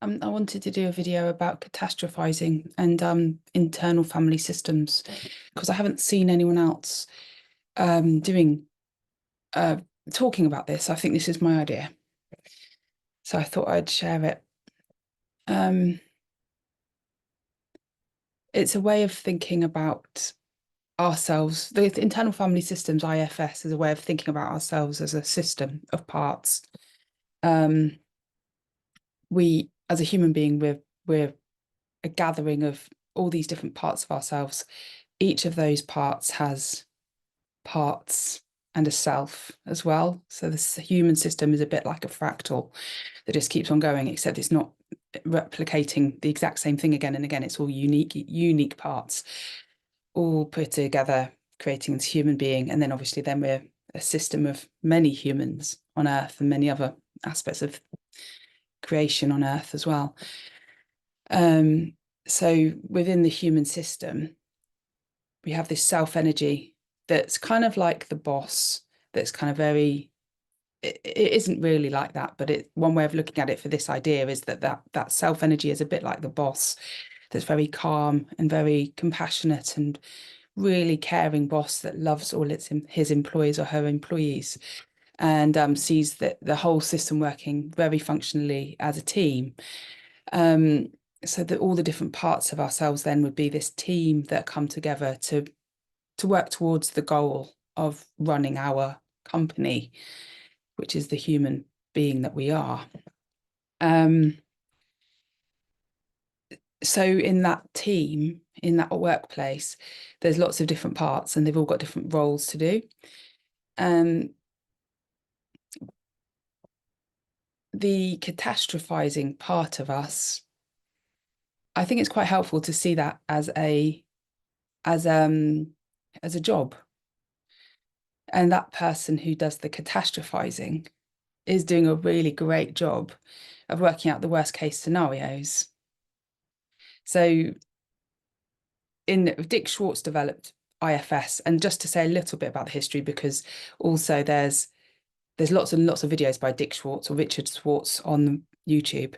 I wanted to do a video about catastrophizing and internal family systems because I haven't seen anyone else doing talking about this. I think this is my idea, so I thought I'd share it. It's a way of thinking about ourselves. The internal family systems, IFS, is a way of thinking about ourselves as a system of parts. We, as a human being, we're a gathering of all these different parts of ourselves. Each of those parts has parts and a self as well. So this human system is a bit like a fractal that just keeps on going, except it's not replicating the exact same thing again and again. It's all unique parts, all put together, creating this human being. And then obviously then we're a system of many humans on Earth and many other aspects of creation on Earth as well. So within the human system, we have this self energy that's kind of like the boss, that's kind of very, it isn't really like that, but one way of looking at it for this idea is that self energy is a bit like the boss, that's very calm and very compassionate and really caring boss that loves all his employees or her employees, and sees that the whole system working very functionally as a team. So that all the different parts of ourselves then would be this team that come together to work towards the goal of running our company, which is the human being that we are. So in that team, in that workplace, there's lots of different parts and they've all got different roles to do. The catastrophizing part of us, I think it's quite helpful to see that as a job. And that person who does the catastrophizing is doing a really great job of working out the worst case scenarios. So Dick Schwartz developed IFS, and just to say a little bit about the history, because also there's lots and lots of videos by Dick Schwartz or Richard Schwartz on YouTube.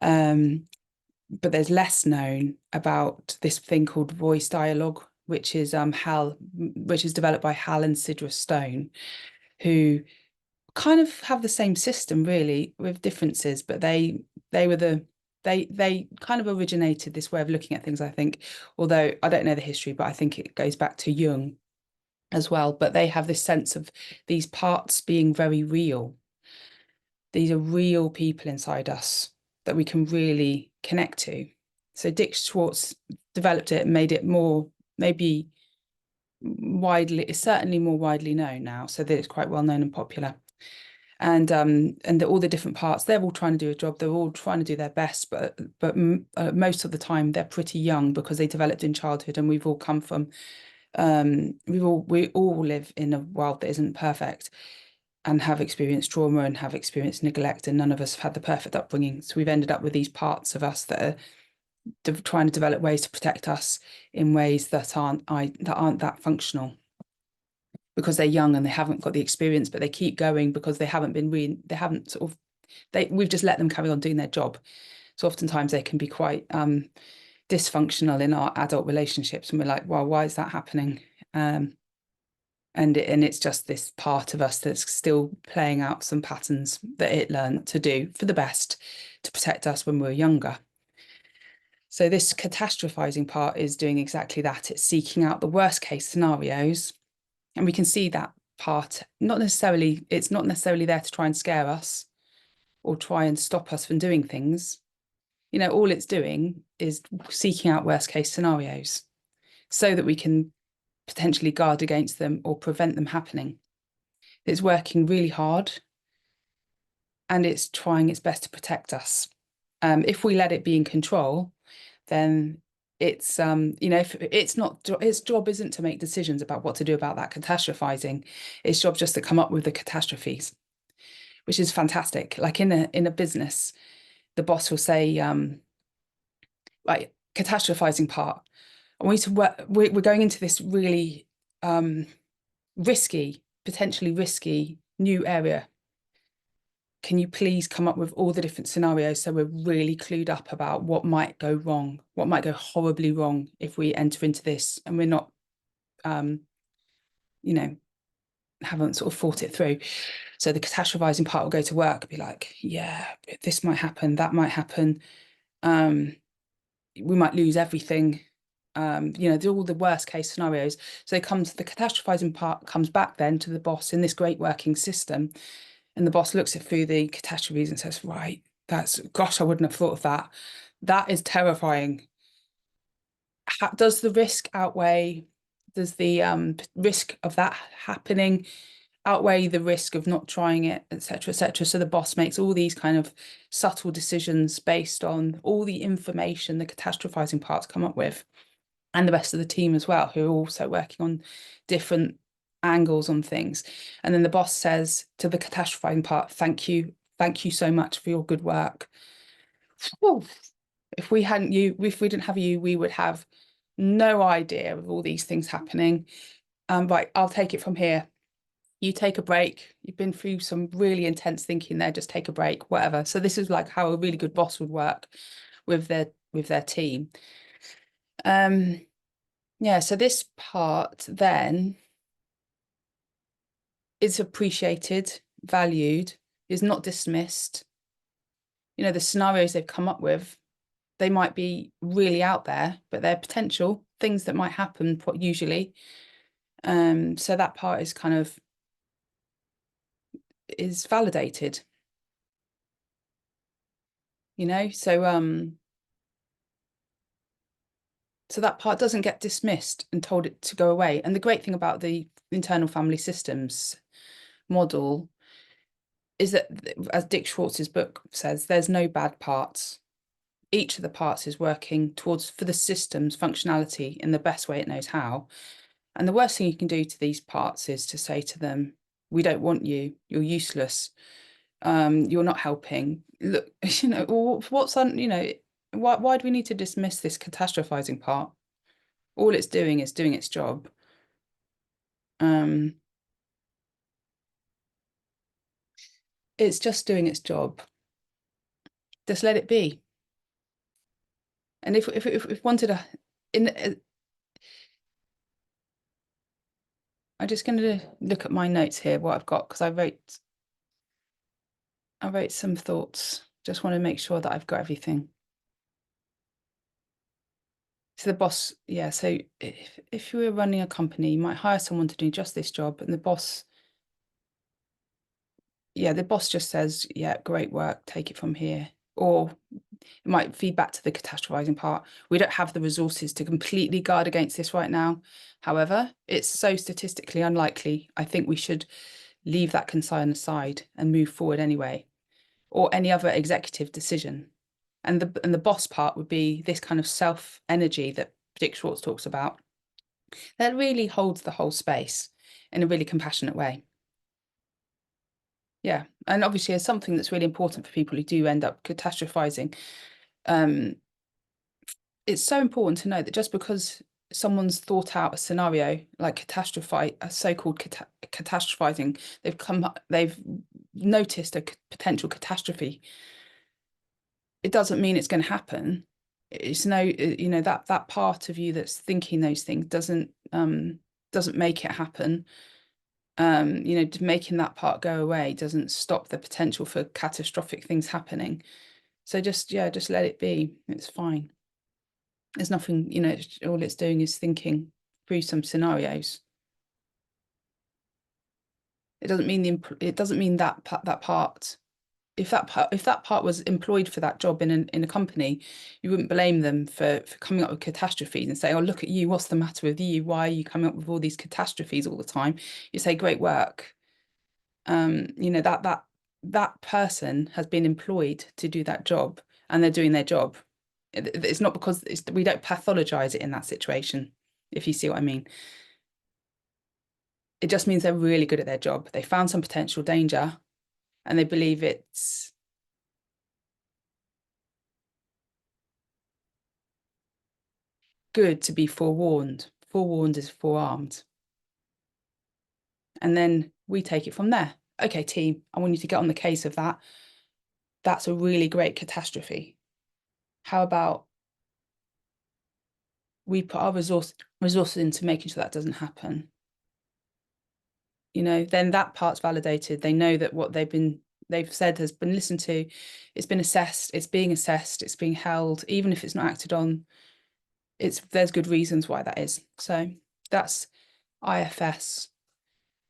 But there's less known about this thing called voice dialogue, which is developed by Hal and Sidra Stone, who kind of have the same system really with differences, but they kind of originated this way of looking at things, I think, although I don't know the history, but I think it goes back to Jung as well. But they have this sense of these parts being very real. These are real people inside us that we can really connect to. So Dick Schwartz developed it and made it more, maybe widely, it's certainly more widely known now, so that it's quite well known and popular. And all the different parts, they're all trying to do a job, they're all trying to do their best, but most of the time they're pretty young because they developed in childhood, and we've all come from we all live in a world that isn't perfect and have experienced trauma and have experienced neglect, and none of us have had the perfect upbringing. So we've ended up with these parts of us that are trying to develop ways to protect us in ways that aren't that functional, because they're young and they haven't got the experience, but they keep going because they haven't we've just let them carry on doing their job. So oftentimes they can be quite dysfunctional in our adult relationships, and we're like, well, why is that happening? And it's just this part of us that's still playing out some patterns that it learned to do for the best to protect us when we were younger. So this catastrophizing part is doing exactly that. It's seeking out the worst case scenarios, and we can see that part. It's not necessarily there to try and scare us or try and stop us from doing things. You know, all it's doing is seeking out worst case scenarios so that we can potentially guard against them or prevent them happening. It's working really hard and it's trying its best to protect us. If we let it be in control, then it's if it's not, its job isn't to make decisions about what to do about that catastrophizing. Its job just to come up with the catastrophes, which is fantastic. Like in a business, the boss will say, like, catastrophizing part, and we're going into this really potentially risky new area. can you please come up with all the different scenarios so we're really clued up about what might go wrong, what might go horribly wrong if we enter into this and we're not, you know, haven't sort of thought it through. So the catastrophizing part will go to work and be like, yeah, this might happen, that might happen. We might lose everything. You know, all the worst case scenarios. So the catastrophizing part comes back then to the boss in this great working system. And the boss looks it through the catastrophes and says, right, gosh, I wouldn't have thought of that. That is terrifying. Does the risk outweigh, does the risk of that happening outweigh the risk of not trying it, etc., etc.? So the boss makes all these kind of subtle decisions based on all the information the catastrophizing parts come up with, and the rest of the team as well, who are also working on different angles on things. And then the boss says to the catastrophizing part, thank you so much for your good work. Whew. If we didn't have you, we would have no idea of all these things happening. Right, I'll take it from here. You take a break. You've been through some really intense thinking there, just take a break, whatever. So this is like how a really good boss would work with their team. Yeah, so this part then is appreciated, valued, is not dismissed. You know, the scenarios they've come up with, they might be really out there, but they're potential things that might happen usually. So that part is kind of is validated, you know, so that part doesn't get dismissed and told it to go away. And the great thing about the internal family systems model is that, as Dick Schwartz's book says, there's no bad parts. Each of the parts is working for the system's functionality in the best way it knows how. And the worst thing you can do to these parts is to say to them, we don't want you, you're useless, you're not helping. Look, you know, you know, why do we need to dismiss this catastrophizing part? All it's doing is doing its job. It's just doing its job. Just let it be. And if wanted I'm just going to look at my notes here, what I've got, because I wrote some thoughts. Just want to make sure that I've got everything. So the boss, yeah, so if you were running a company, you might hire someone to do just this job, and the boss just says, yeah, great work, take it from here. Or it might feed back to the catastrophizing part. We don't have the resources to completely guard against this right now. However, it's so statistically unlikely. I think we should leave that concern aside and move forward anyway, or any other executive decision. And the boss part would be this kind of self energy that Dick Schwartz talks about, that really holds the whole space in a really compassionate way. Yeah, and obviously as something that's really important for people who do end up catastrophizing, it's so important to know that just because someone's thought out a scenario like a so-called catastrophizing, they've noticed a potential catastrophe, it doesn't mean it's going to happen. It's you know, that part of you that's thinking those things doesn't make it happen. You know, making that part go away doesn't stop the potential for catastrophic things happening. So just let it be. It's fine. There's nothing, you know, all it's doing is thinking through some scenarios. It doesn't mean that part. If that part was employed for that job in a company, you wouldn't blame them for coming up with catastrophes and say, oh, look at you, what's the matter with you? Why are you coming up with all these catastrophes all the time? You say, great work. You know, that person has been employed to do that job, and they're doing their job. It's not because we don't pathologize it in that situation, if you see what I mean. It just means they're really good at their job. They found some potential danger and they believe it's good to be forewarned. Forewarned is forearmed. And then we take it from there. okay, team, I want you to get on the case of that. That's a really great catastrophe. How about we put our resources into making sure that doesn't happen? You know, then that part's validated. They know that what they've said has been listened to, it's been assessed, it's being assessed, it's being held, even if it's not acted on. There's good reasons why that is. So that's IFS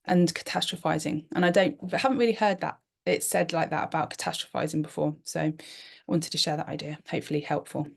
and catastrophizing. And I haven't really heard that it's said like that about catastrophizing before. So I wanted to share that idea, hopefully helpful.